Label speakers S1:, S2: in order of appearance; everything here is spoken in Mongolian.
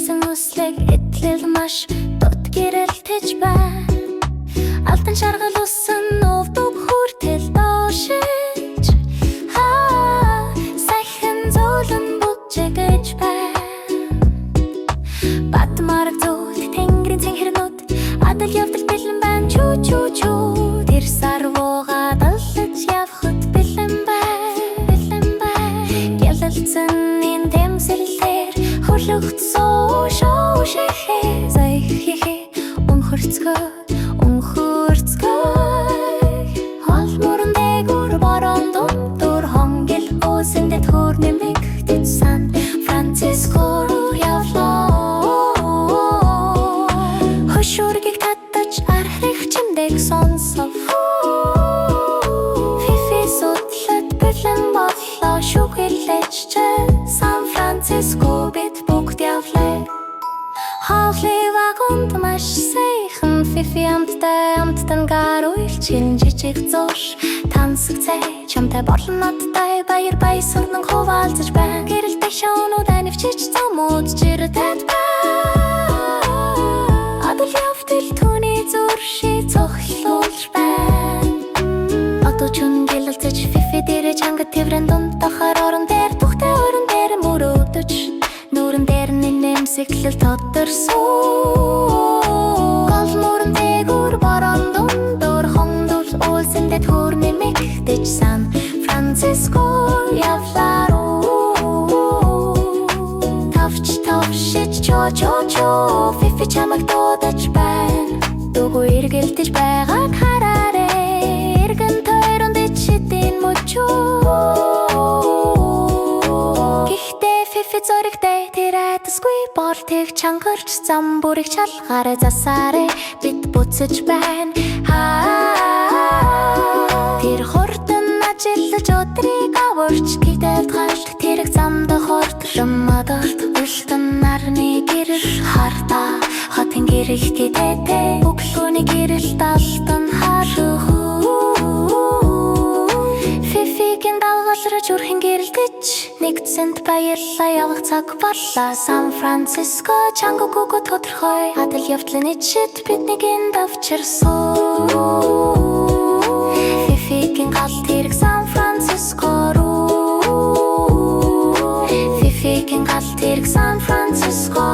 S1: Эзэн үслэг этлэл маш дут гэрэлтэж байна. Алтан шаргал усан увдуг хүртэл доошиж сайхан зөөлөн бүжигэж байна. Батмараг зүуд тэнгэрийн цэнхэрнүүд адал явдал бэлэн байна. Чүү чүү чүү тэр сарвууга даллаж явхад бэлэн байна. Гялалцсан энэ тэмсэлээр хөрлөгт суу шоу шихэ зайхихэ өмхөрцгөө хол мөрөн дээгүр борон дундуур хонгил өөсөндө төр нэмэгдэж Сан Франциско руу явлаа. Хөшүүргийг татаж архих чимдэг сонсов. Фифи судлаад бэлэн боллоо шүгэлэж Сан Франциско бид бүгд явлаа. Хоолой вагонд маш сайхан Фифи амттан гаруйлч хэрэн жижиг зурш тансагцай чамтай болон надтай баяр баясгалан хуваалцаж байна. Гэрэлтэй шоунууд анивчиж замууд жиртэд байна. Адал явдал түүний зурши цохлуулж байна. Одоо чүн гэлэлцэж Фифи дээрэ чангад тэврэн дунд тахаар орон дээр тухтай орон дээр мөрөөдөж нүрэн дээр нэмсэглэл тодорсон. Гол мөрөн дээгүр борон дундуур хондол уулсэндэ төр нэмэгдэж Сан Франциско явлаа руу. Тавшиж чоо Фифи чамайг дуудаж байна. Дүүгүй эргэлдэж байгааг хараарэ. Эргэн тойронд ичидийн мөчөө. Гэхдээ Фифи зоригтэй тэр айдасгүй болтыг чангарч зам бүрийг чалгаарэ засаарэ бид буцаж байна. Тэр хурдан ажиллаж өдрийг аварч гидэлд гашд тэрэг замда хортлон мадалт үлтэн нарны гэрэл харта хотын гэрэл гэдэтэй бүглүүний гэрэл талтан хаалх. Фифигийн дагалраж үрхэн гэрэлдэж нэгдсэнд баярлаа явах цаг боллоо. Сан Франциско чангаггүй тодорхой адал явдлын ичид биднийг энд авчирсан. Фифигийн галт хэрэг Сан Франциско руу. Фифигийн галт хэрэг Сан Франциско